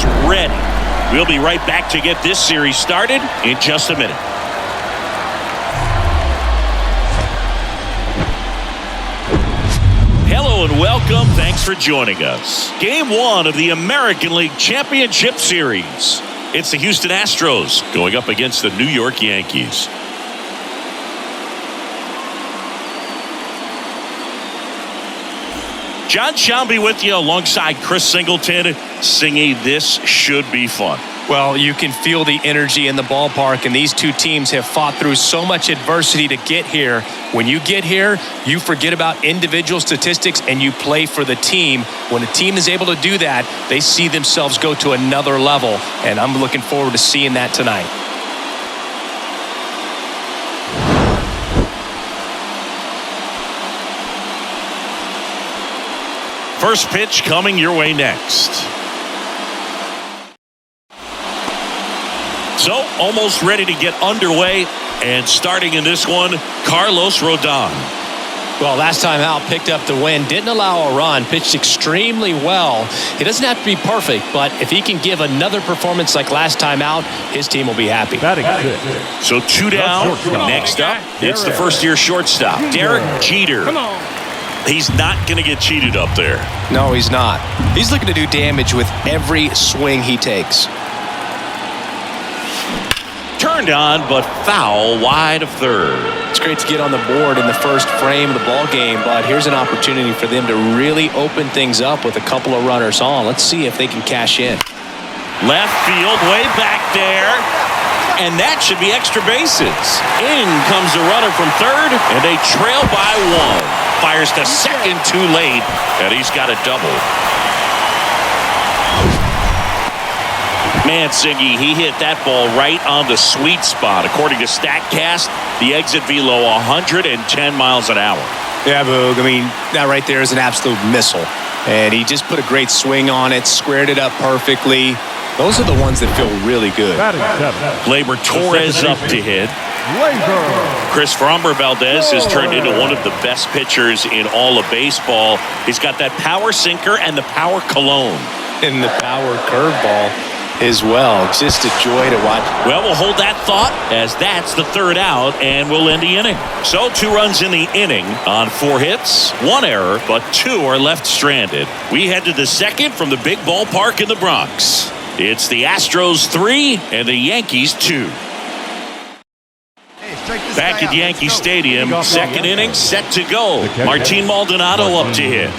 is ready. We'll be right back to get this series started in just a minute. Hello and welcome. Thanks for joining us. Game 1 of the American League Championship Series. It's the Houston Astros going up against the New York Yankees. John Shambi with you alongside Chris Singleton. Singy, this should be fun. Well, you can feel the energy in the ballpark, and these two teams have fought through so much adversity to get here. When you get here, you forget about individual statistics and you play for the team. When a team is able to do that, they see themselves go to another level, and I'm looking forward to seeing that tonight. First pitch coming your way next. So, almost ready to get underway, and starting in this one, Carlos Rodon. Well, last time out, picked up the win, didn't allow a run, pitched extremely well. He doesn't have to be perfect, but if he can give another performance like last time out, his team will be happy. So 2 down. Next up, it's the first-year shortstop, Derek Jeter. Come on. He's not going to get cheated up there. No, he's not. He's looking to do damage with every swing he takes. Turned on, but foul wide of third. It's great to get on the board in the first frame of the ball game, but here's an opportunity for them to really open things up with a couple of runners on. Let's see if they can cash in. Left field, way back there. And that should be extra bases. In comes the runner from third, and they trail by 1. Fires to second too late, and he's got a double. Man, Siggy, he hit that ball right on the sweet spot. According to StatCast, the exit velo 110 miles an hour. Yeah, Boog. I mean, that right there is an absolute missile. And he just put a great swing on it, squared it up perfectly. Those are the ones that feel really good. Gleyber Torres up to hit. Chris Framber Valdez has turned into one of the best pitchers in all of baseball. He's got that power sinker and the power cologne. And the power curveball as well. Just a joy to watch. Well, we'll hold that thought as that's the third out, and we'll end the inning. So 2 runs in the inning on 4 hits, 1 error, but 2 are left stranded. We head to the second from the big ballpark in the Bronx. It's the Astros 3 and the Yankees 2. Back at Yankee Stadium, second inning set to go. Martin Maldonado up to hit.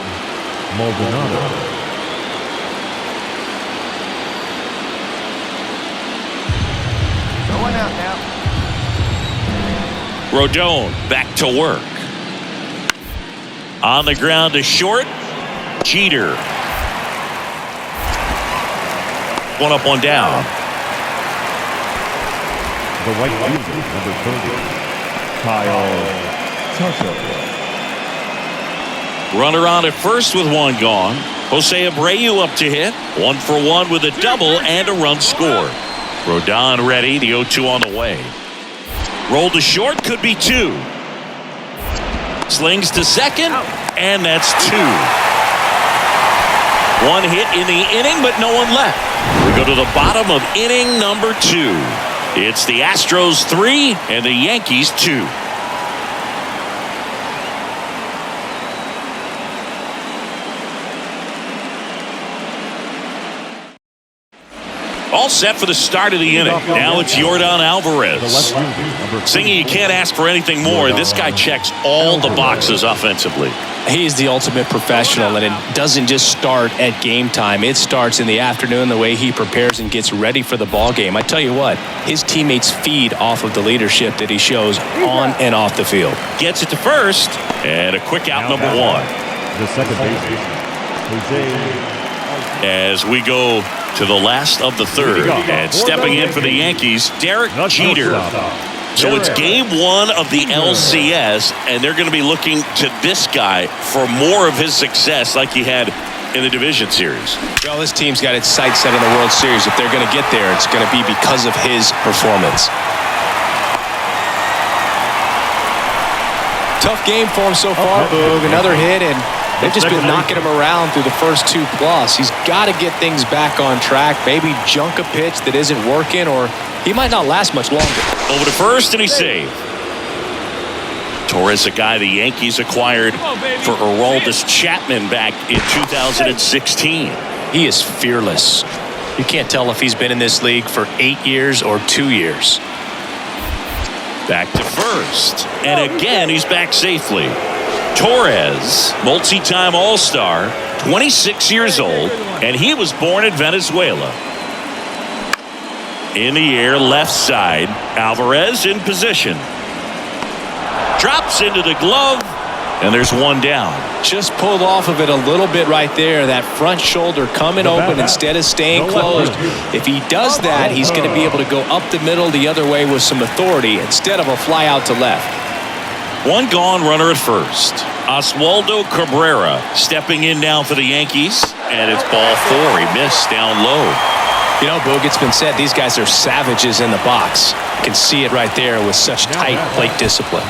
Going out now. Rodon back to work. On the ground to short. Jeter. 1 up, 1 down. The White Sox, number 30, Township. Runner on at first with 1 gone. Jose Abreu up to hit. 1 for 1 with a double and a run scored. Rodon ready. The 0-2 on the way. Roll to short. Could be 2. Slings to second. And that's 2. 1 hit in the inning, but no one left. We go to the bottom of inning number 2. It's the Astros 3 and the Yankees 2. All set for the start of the inning. Now it's Yordan Alvarez. Singy, you can't ask for anything more. This guy checks all the boxes offensively. He's the ultimate professional, and it doesn't just start at game time. It starts in the afternoon, the way he prepares and gets ready for the ball game. I tell you what, his teammates feed off of the leadership that he shows on and off the field. Gets it to first, and a quick out, number 1. The second baseman, Jose. As we go to the last of the third, and stepping in for the Yankees, Derek Jeter. So it's game 1 of the LCS, and they're going to be looking to this guy for more of his success like he had in the division series. Well, this team's got its sights set on the World Series. If they're going to get there, it's going to be because of his performance. Tough game for him so far, Boog. Another hit, and They've just been knocking him around through the first 2+. He's got to get things back on track. Maybe junk a pitch that isn't working, or he might not last much longer. Over to first, and he's saved. Torres, a guy the Yankees acquired for Aroldis Chapman back in 2016. He is fearless. You can't tell if he's been in this league for 8 years or 2 years. Back to first. And again, he's back safely. Torres, multi-time All-Star, 26 years old, and he was born in Venezuela. In the air, left side. Alvarez in position. Drops into the glove, and there's one down. Just pulled off of it a little bit right there. That front shoulder coming open instead of staying closed. If he does that, he's going to be able to go up the middle the other way with some authority instead of a fly out to left. One gone, runner at first. Oswaldo Cabrera stepping in now for the Yankees, and it's ball 4. He missed down low. You know, Boog, it's been said these guys are savages in the box. You can see it right there with such tight plate discipline.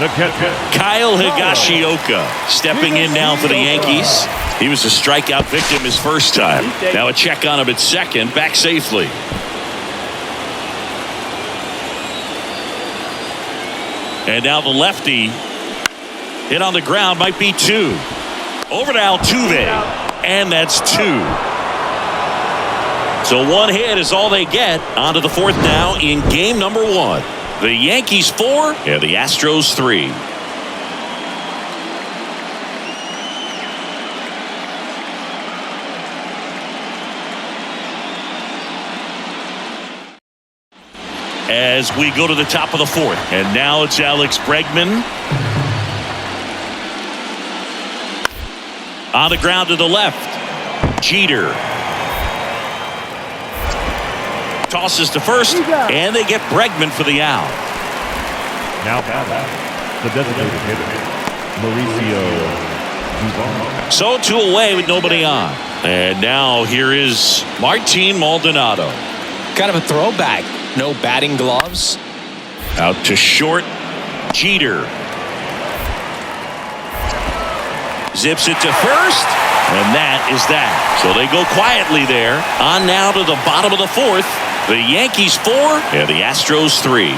Kyle Higashioka stepping in now for the Yankees. He was a strikeout victim his first time. Now a check on him at second, back safely. And now the lefty hit on the ground, might be 2. Over to Altuve, and that's 2. So one hit is all they get. On to the 4th now in game number 1. The Yankees 4 and the Astros 3. As we go to the top of the 4th, and now it's Alex Bregman. On the ground to the left, Jeter. Tosses to first, and they get Bregman for the out. Now the designated hitter, Mauricio. So 2 away with nobody on. And now here is Martin Maldonado. Kind of a throwback. No batting gloves. Out to short, Jeter. Zips it to first, and that is that. So they go quietly there. On now to the bottom of the 4th. The Yankees 4 and the Astros 3.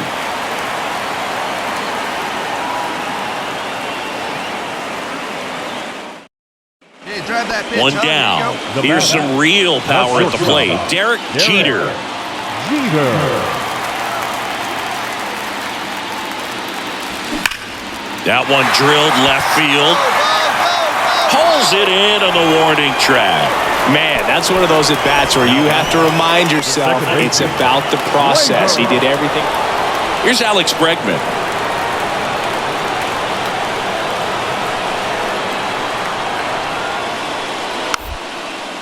Hey, drive that pitch. One down. Here's some real power at the plate. Derek Jeter. That one drilled left field. Pulls it in on the warning track. Man, that's one of those at-bats where you have to remind yourself it's about the process. He did everything. Here's Alex Bregman.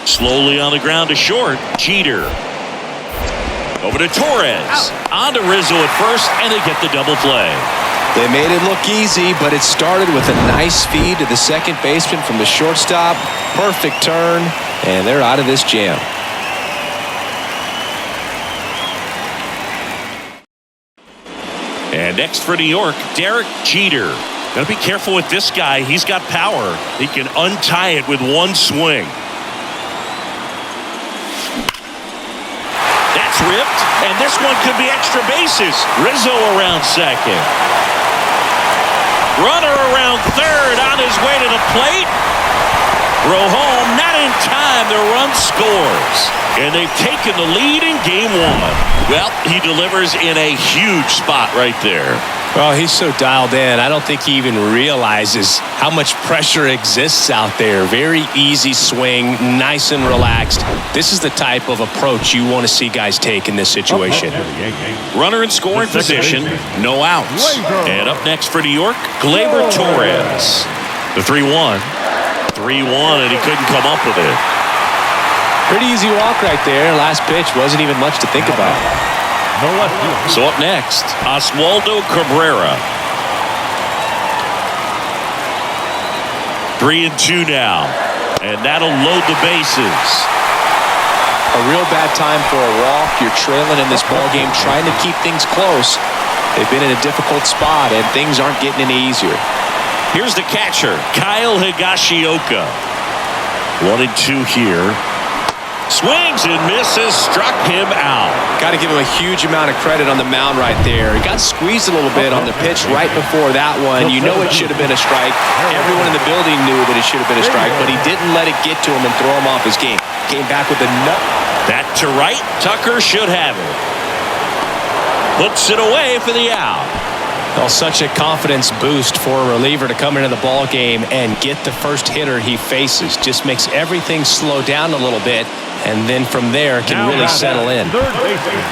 Slowly on the ground to short. Jeter. Over to Torres. On to Rizzo at first, and they get the double play. They made it look easy, but it started with a nice feed to the second baseman from the shortstop. Perfect turn, and they're out of this jam. And next for New York, Derek Jeter. Got to be careful with this guy. He's got power. He can untie it with one swing. That's ripped, and this one could be extra bases. Rizzo around second. Runner around third on his way to the plate. Throw home, not in time. The run scores. And they've taken the lead in game 1. Well, he delivers in a huge spot right there. Well, he's so dialed in. I don't think he even realizes how much pressure exists out there. Very easy swing, nice and relaxed. This is the type of approach you want to see guys take in this situation. Runner in scoring position, no outs. And up next for New York, Gleyber Torres. The 3-1. 3-1, and he couldn't come up with it. Pretty easy walk right there. Last pitch wasn't even much to think about. So up next, Oswaldo Cabrera. 3-2 now, and that'll load the bases. A real bad time for a walk. You're trailing in this ball game, trying to keep things close. They've been in a difficult spot, and things aren't getting any easier. Here's the catcher, Kyle Higashioka. 1-2 here. Swings and misses, struck him out. Got to give him a huge amount of credit on the mound right there. He got squeezed a little bit on the pitch right before that one. You know it should have been a strike. Everyone in the building knew that it should have been a strike, but he didn't let it get to him and throw him off his game. Came back with a nut. That to right. Tucker should have it. Puts it away for the out. Well, such a confidence boost for a reliever to come into the ball game and get the first hitter he faces. Just makes everything slow down a little bit, and then from there can really settle in. Third baseman,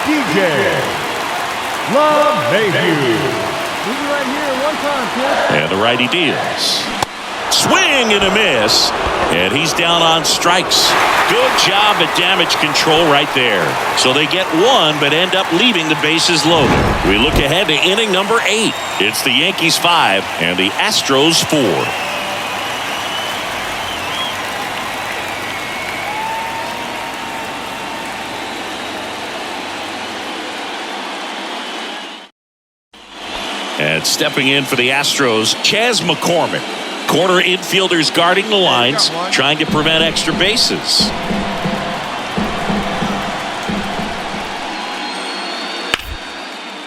DJ LeGue. Right here, one time, kid. And the righty deals. Swing and a miss. And he's down on strikes. Good job at damage control right there. So they get one, but end up leaving the bases loaded. We look ahead to inning number 8. It's the Yankees 5 and the Astros 4. And stepping in for the Astros, Chas McCormick. Corner infielders guarding the lines, trying to prevent extra bases.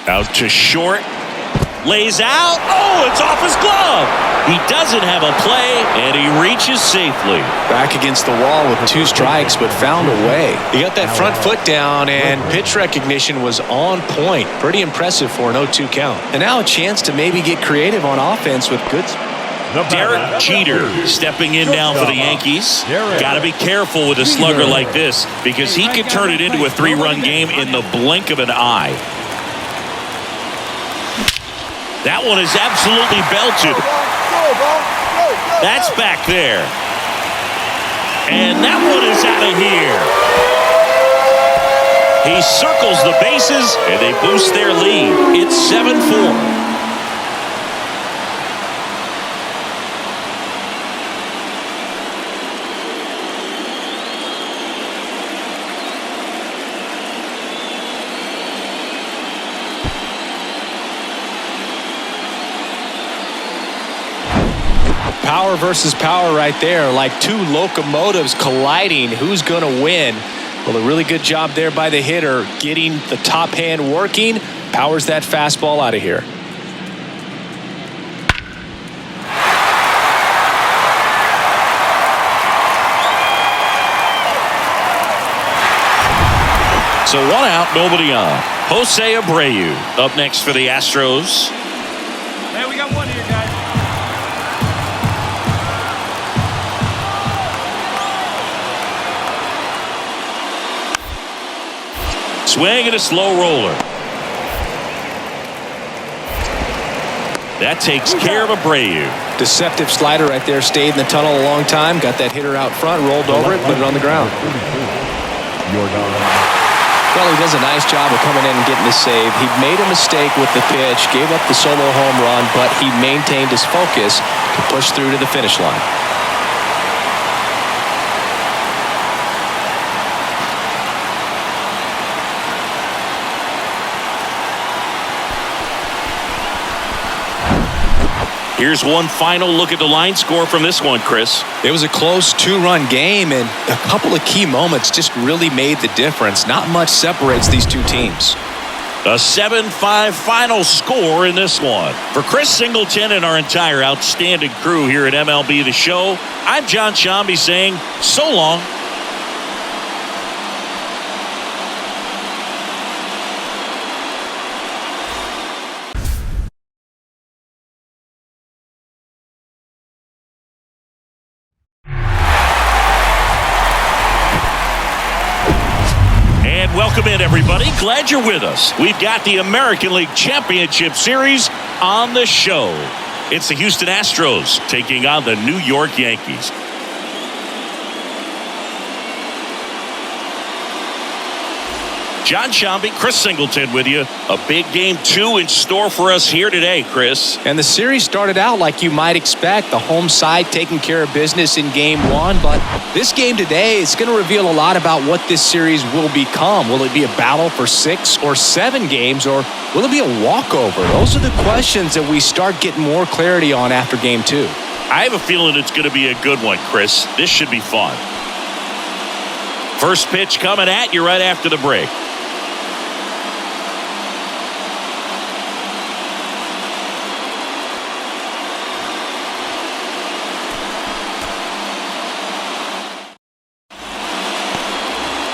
Out to short. Lays out. Oh, it's off his glove. He doesn't have a play, and he reaches safely. Back against the wall with 2 strikes, but found a way. He got that front foot down, and pitch recognition was on point. Pretty impressive for an 0-2 count. And now a chance to maybe get creative on offense with good... Derek Jeter stepping in now for the Yankees. Got to be careful with a slugger like this because he could turn it into a 3-run game in the blink of an eye. That one is absolutely belted. That's back there. And that one is out of here. He circles the bases and they boost their lead. It's 7-4. Power versus power right there, like 2 locomotives colliding. Who's going to win? Well, a really good job there by the hitter, getting the top hand working. Powers that fastball out of here. So 1 out, nobody on. Jose Abreu up next for the Astros. Hey, we got one here, guys. Swing and a slow roller. That takes care of Abreu. Deceptive slider right there. Stayed in the tunnel a long time. Got that hitter out front. Rolled over it. Put it on the ground. Well, he does a nice job of coming in and getting the save. He made a mistake with the pitch. Gave up the solo home run. But he maintained his focus to push through to the finish line. Here's one final look at the line score from this one, Chris. It was a close 2-run game, and a couple of key moments just really made the difference. Not much separates these 2 teams. A 7-5 final score in this one. For Chris Singleton and our entire outstanding crew here at MLB The Show, I'm John Shambi saying so long. Welcome in, everybody. Glad you're with us. We've got the American League Championship Series on the show. It's the Houston Astros taking on the New York Yankees. John Shambi, Chris Singleton with you. A big game 2 in store for us here today, Chris. And the series started out like you might expect. The home side taking care of business in game 1. But this game today is going to reveal a lot about what this series will become. Will it be a battle for 6 or 7 games, or will it be a walkover? Those are the questions that we start getting more clarity on after game 2. I have a feeling it's going to be a good one, Chris. This should be fun. First pitch coming at you right after the break.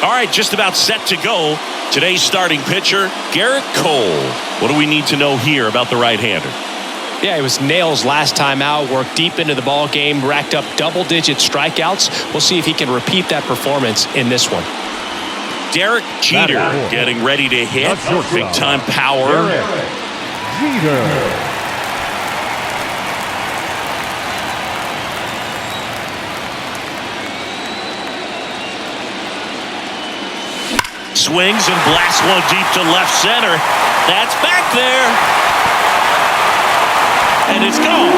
All right, just about set to go. Today's starting pitcher, Garrett Cole. What do we need to know here about the right-hander? Yeah, it was nails last time out, worked deep into the ball game, racked up double-digit strikeouts. We'll see if he can repeat that performance in this one. Derek Jeter getting ready to hit. Big-time power. Jeter. Swings and blasts one deep to left center. That's back there. And it's gone.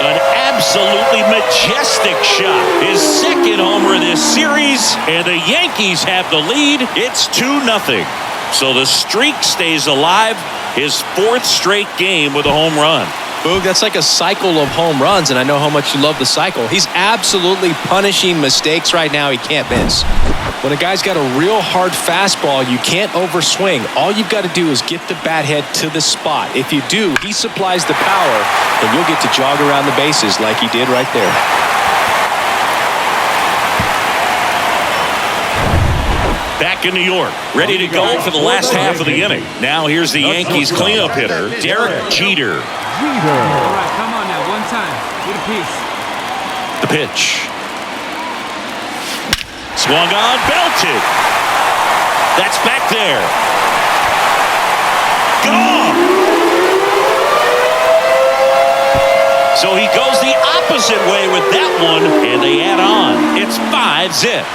An absolutely majestic shot. His second homer of this series. And the Yankees have the lead. It's 2-0. So the streak stays alive. His fourth straight game with a home run. Boog, that's like a cycle of home runs, and I know how much you love the cycle. He's absolutely punishing mistakes right now he can't miss. When a guy's got a real hard fastball, you can't overswing. All you've got to do is get the bat head to the spot. If you do, he supplies the power, and you'll get to jog around the bases like he did right there. Back in New York, ready to go for the last half of the inning. Now here's the Yankees cleanup hitter, Derek Jeter. All right, come on now, one time. Get a piece. The pitch. Swung on, belted. That's back there. Gone. So he goes the opposite way with that one, and they add on. It's 5-zip.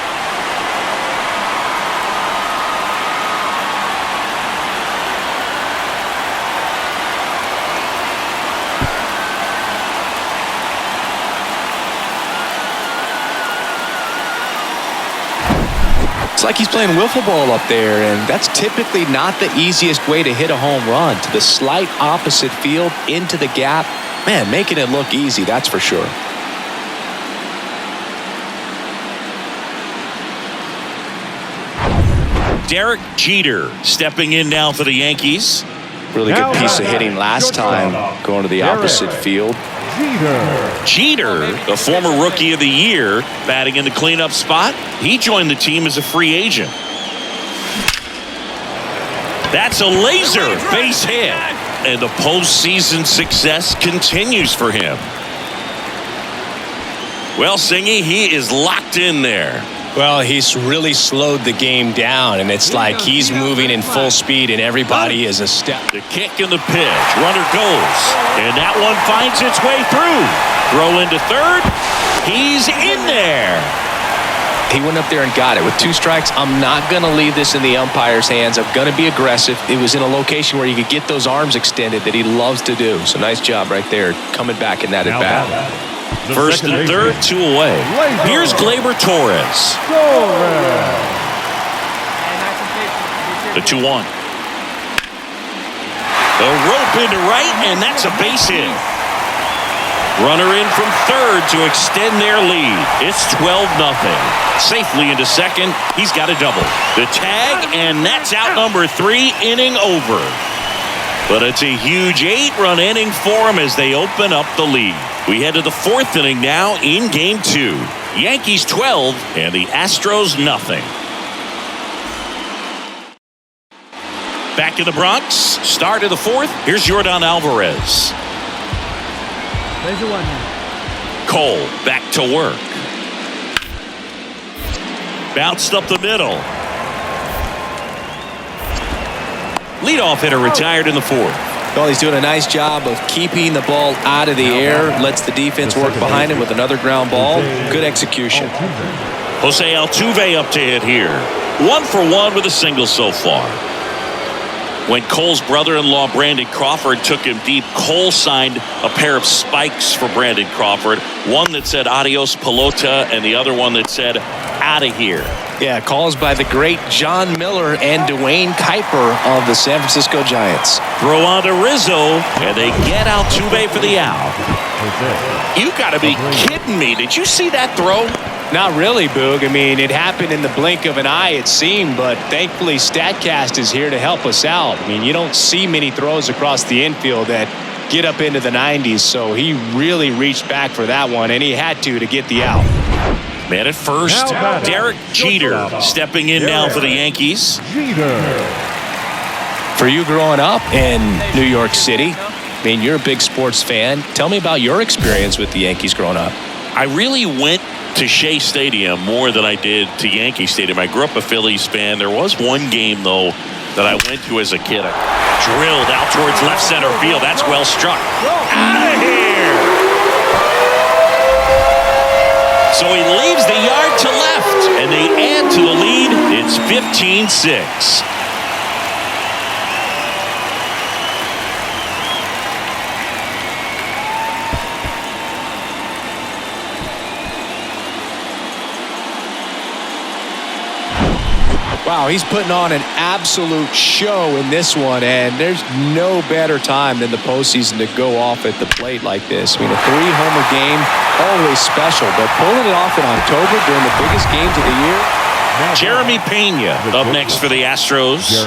It's like he's playing wiffle ball up there, and that's typically not the easiest way to hit a home run. To the slight opposite field, into the gap. Man, making it look easy, that's for sure. Derek Jeter stepping in now for the Yankees. Really good piece of hitting last time, going to the opposite field. Jeter, the former Rookie of the Year, batting in the cleanup spot. He joined the team as a free agent. That's a laser base hit. And the postseason success continues for him. Well, Singy, he is locked in there. Well, he's really slowed the game down, and it's like he's moving in full speed, and everybody is a step. The kick and the pitch. Runner goes. And that one finds its way through. Throw into third. He's in there. He went up there and got it. With 2 strikes, I'm not going to leave this in the umpire's hands. I'm going to be aggressive. It was in a location where you could get those arms extended that he loves to do. So nice job right there, coming back in that at-bat. First and third, 2 away. Here's Gleyber Torres. The 2-1. The rope into right, and that's a base hit. Runner in from third to extend their lead. It's 12-0. Safely into second. He's got a double. The tag, and that's out number 3, inning over. But it's a huge 8-run inning for them as they open up the lead. We head to the 4th inning now in Game 2. Yankees 12 and the Astros nothing. Back in the Bronx, start of the 4th. Here's Yordan Alvarez. There's the 1 now. Cole back to work. Bounced up the middle. Leadoff hitter retired in the 4th. Well, he's doing a nice job of keeping the ball out of the air. Lets the defense work behind him with another ground ball. Good execution. Jose Altuve up to hit here. 1 for 1 with a single so far. When Cole's brother-in-law Brandon Crawford took him deep, Cole signed a pair of spikes for Brandon Crawford. One that said adios pelota and the other one that said out of here. Yeah, calls by the great John Miller and Dwayne Kuiper of the San Francisco Giants. Throw on to Rizzo, and they get Altuve for the out. You got to be kidding me. Did you see that throw? Not really, Boog. I mean, it happened in the blink of an eye, it seemed, but thankfully StatCast is here to help us out. I mean, you don't see many throws across the infield that get up into the 90s, so he really reached back for that one, and he had to get the out. Man at first, Derek Jeter stepping in now for the Yankees. For you growing up in New York City, I mean, you're a big sports fan. Tell me about your experience with the Yankees growing up. I really went to Shea Stadium more than I did to Yankee Stadium. I grew up a Phillies fan. There was one game, though, that I went to as a kid. I drilled out towards left center field. That's well struck. Out of here! So he leaves the yard to left, and they add to the lead. It's 15-6. Wow, he's putting on an absolute show in this one, and there's no better time than the postseason to go off at the plate like this. I mean, a 3-homer game, always special, but pulling it off in October during the biggest games of the year. Jeremy Pena up next for the Astros.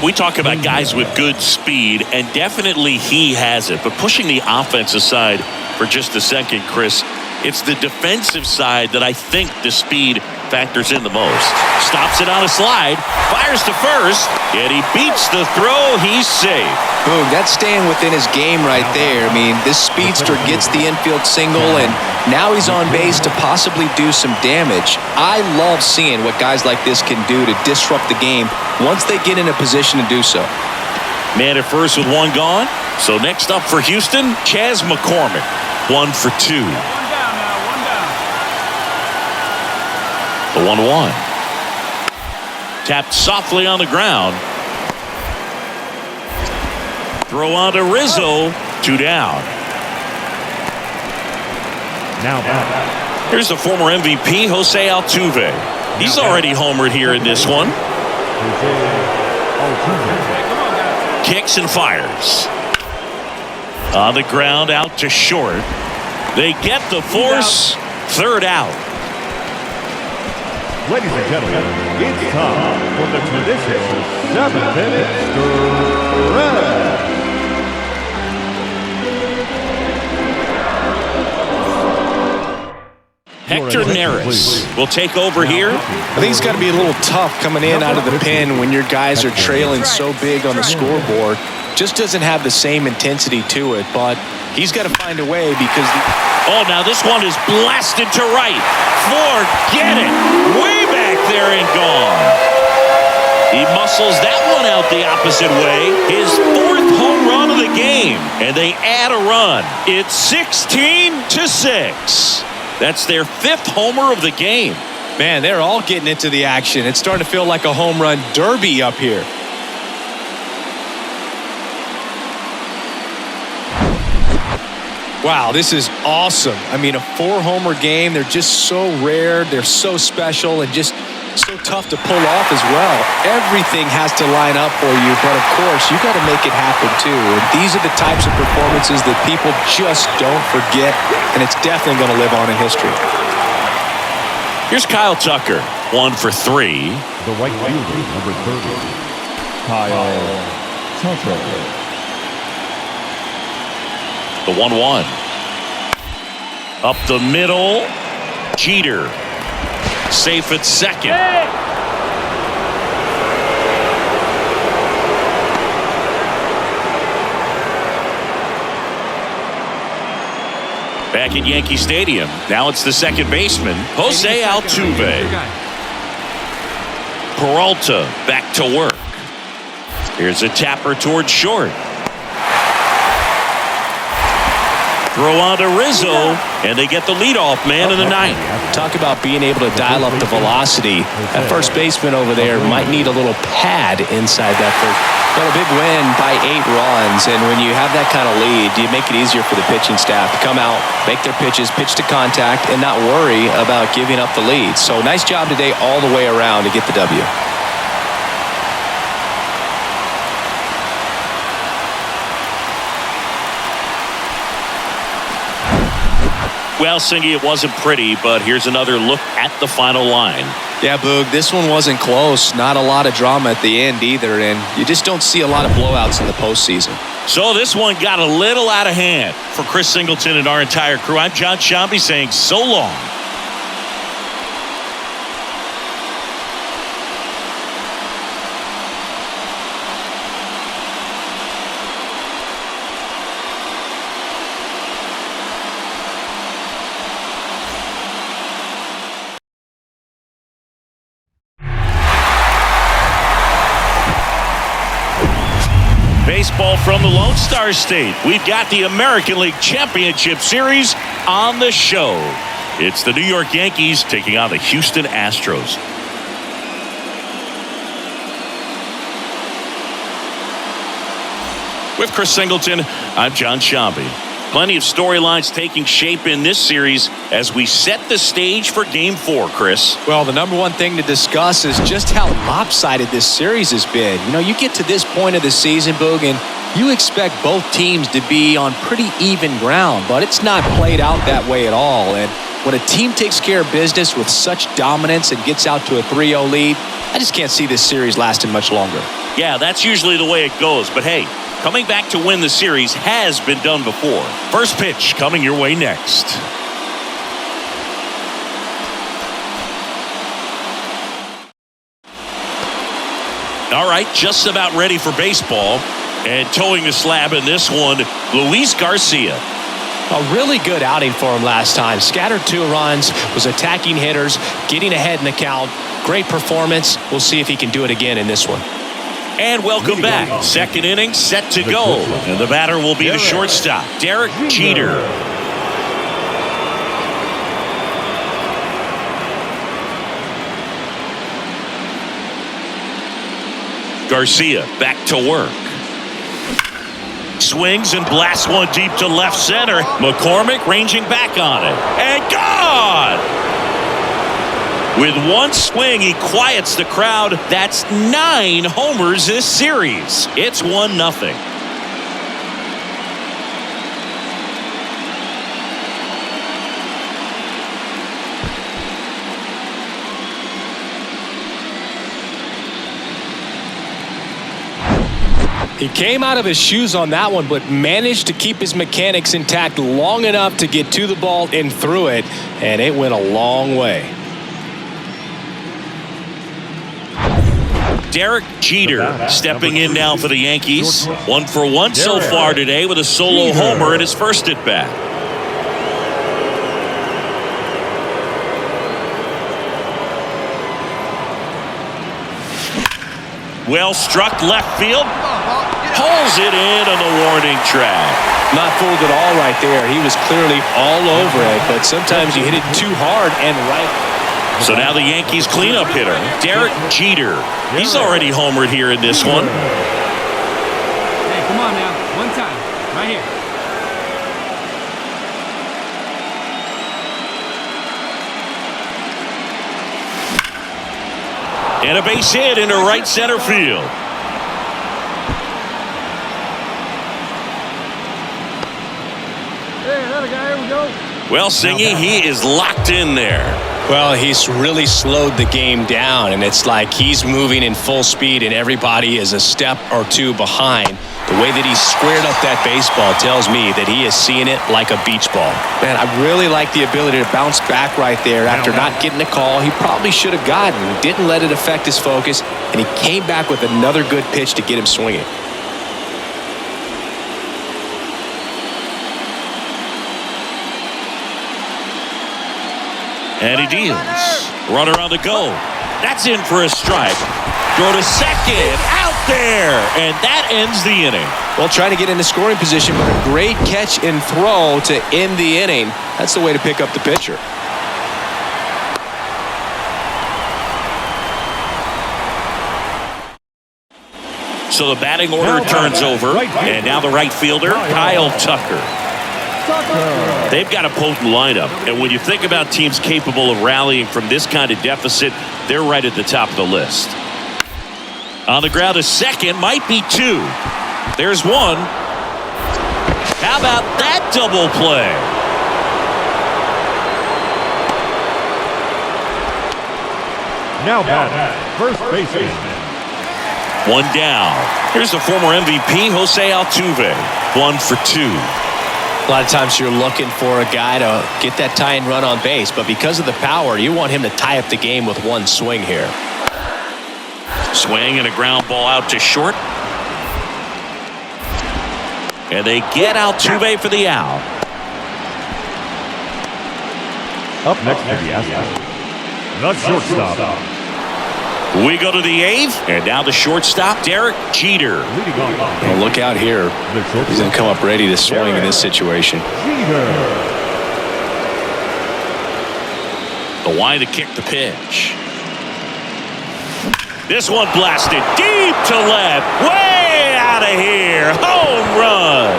We talk about guys with good speed, and definitely he has it. But pushing the offense aside for just a second, Chris, it's the defensive side that I think the speed factors in the most. Stops it on a slide, fires to first, and he beats the throw. He's safe. Boom, that's staying within his game right there. I mean, this speedster gets the infield single, and now he's on base to possibly do some damage. I love seeing what guys like this can do to disrupt the game once they get in a position to do so. Man at first with one gone. So next up for Houston, Chas McCormick. 1 for 2. The 1-1. Tapped softly on the ground. Throw on to Rizzo. 2 down. Now back. Here's the former MVP, Jose Altuve. He's already homered here in this one. Kicks and fires. On the ground, out to short. They get the force. 3rd out. Ladies and gentlemen, it's time for the traditional 7-minute stretch. Hector Neris will take over here. I think it's got to be a little tough coming in out of the pen when your guys are trailing so big on the scoreboard. Just doesn't have the same intensity to it, but he's got to find a way because... Oh, now this one is blasted to right. Forget it. Way back there and gone. He muscles that one out the opposite way. His 4th home run of the game. And they add a run. It's 16-6. That's their 5th homer of the game. Man, they're all getting into the action. It's starting to feel like a home run derby up here. Wow, this is awesome. I mean, a 4-homer game. They're just so rare. They're so special and just so tough to pull off as well. Everything has to line up for you, but of course, you got to make it happen too. And these are the types of performances that people just don't forget, and it's definitely going to live on in history. Here's Kyle Tucker, 1 for 3. The right fielder, number 30, Kyle Tucker. The 1-1. Up the middle. Jeter. Safe at second. Back at Yankee Stadium. Now it's the second baseman, Jose Altuve. Peralta back to work. Here's a tapper towards short. Throw on to Rizzo, and they get the leadoff man in the ninth. Talk about being able to dial up the velocity. That first baseman over there might need a little pad inside that first. But a big win by 8 runs, and when you have that kind of lead, you make it easier for the pitching staff to come out, make their pitches, pitch to contact, and not worry about giving up the lead. So nice job today all the way around to get the W. Well, Singy, it wasn't pretty, but here's another look at the final line. Yeah, Boog, this one wasn't close. Not a lot of drama at the end either, and you just don't see a lot of blowouts in the postseason. So this one got a little out of hand. For Chris Singleton and our entire crew, I'm John Shambi saying so long. Baseball from the Lone Star State. We've got the American League Championship Series on the show. It's the New York Yankees taking on the Houston Astros. With Chris Singleton, I'm John Shambi. Plenty of storylines taking shape in this series as we set the stage for Game 4, Chris. Well, the number one thing to discuss is just how lopsided this series has been. You know, you get to this point of the season, Boog, and you expect both teams to be on pretty even ground, but it's not played out that way at all. And when a team takes care of business with such dominance and gets out to a 3-0 lead, I just can't see this series lasting much longer. Yeah, that's usually the way it goes, but hey, coming back to win the series has been done before. First pitch coming your way next. All right, just about ready for baseball. And towing the slab in this one, Luis Garcia. A really good outing for him last time. Scattered 2 runs, was attacking hitters, getting ahead in the count. Great performance. We'll see if he can do it again in this one. And welcome back. Second inning set to go. And the batter will be the shortstop, Derek Jeter. Garcia back to work. Swings and blasts one deep to left center. McCormick ranging back on it. And gone! With one swing, he quiets the crowd. That's 9 homers this series. It's 1-0. He came out of his shoes on that one, but managed to keep his mechanics intact long enough to get to the ball and through it, and it went a long way. Derek Jeter stepping in now for the Yankees. 1 for 1 so far today with a solo homer in his first at bat. Well struck left field. Pulls it in on the warning track. Not fooled at all right there. He was clearly all over it, but sometimes you hit it too hard and right. So now the Yankees cleanup hitter, Derek Jeter. He's already homered here in this one. Hey, come on now. One time. Right here. And a base hit into right center field. Hey, another guy. Here we go. Well, Singy, he is locked in there. Well, he's really slowed the game down, and it's like he's moving in full speed and everybody is a step or 2 behind. The way that he squared up that baseball tells me that he is seeing it like a beach ball. Man, I really like the ability to bounce back right there after not getting a call he probably should have gotten. He didn't let it affect his focus, and he came back with another good pitch to get him swinging. And he deals. Runner on the go. That's in for a strike. Throw to second. Out there, and that ends the inning. Well, trying to get into scoring position, but a great catch and throw to end the inning. That's the way to pick up the pitcher. So the batting order turns over, and now the right fielder, Kyle Tucker. They've got a potent lineup, and when you think about teams capable of rallying from this kind of deficit, they're right at the top of the list. On the ground to second, might be two. There's one. How about that double play? Now batting, first baseman. One down. Here's the former MVP, Jose Altuve. 1 for 2. A lot of times you're looking for a guy to get that tying run on base, but because of the power, you want him to tie up the game with one swing here. Swing and a ground ball out to short. And they get Altuve for the out. Up next to the Astros, the shortstop. We go to the 8th, and now the shortstop, Derek Jeter. Well, look out here. He's going to come up ready to swing in this situation. The wide to kick the pitch. This one blasted deep to left. Way out of here. Home run.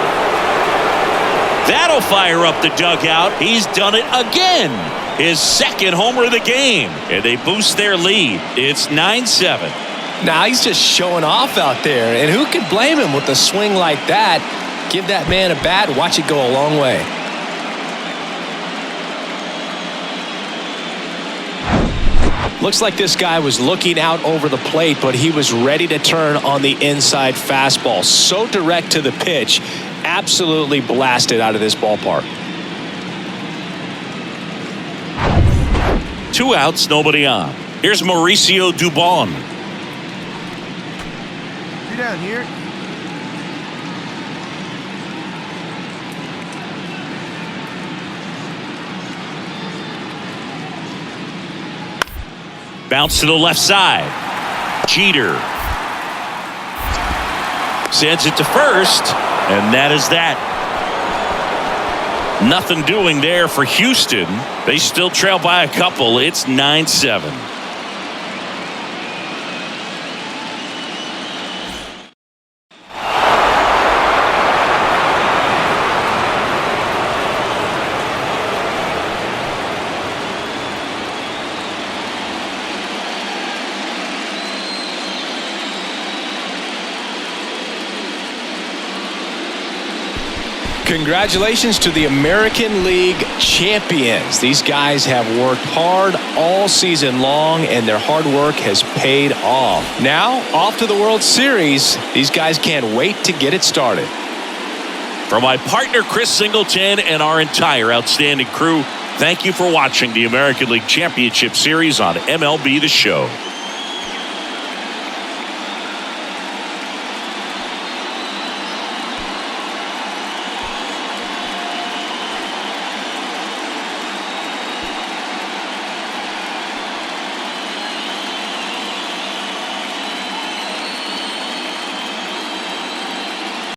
That'll fire up the dugout. He's done it again. His second homer of the game. And they boost their lead. It's 9-7. Now he's just showing off out there. And who could blame him with a swing like that? Give that man a bat. Watch it go a long way. Looks like this guy was looking out over the plate, but he was ready to turn on the inside fastball. So direct to the pitch. Absolutely blasted out of this ballpark. 2 outs, nobody on. Here's Mauricio Dubon. You down here? Bounce to the left side. Jeter sends it to first, and that is that. Nothing doing there for Houston. They still trail by a couple. It's 9-7. Congratulations to the American League champions. These guys have worked hard all season long, and their hard work has paid off. Now, off to the World Series. These guys can't wait to get it started. For my partner, Chris Singleton, and our entire outstanding crew, thank you for watching the American League Championship Series on MLB The Show.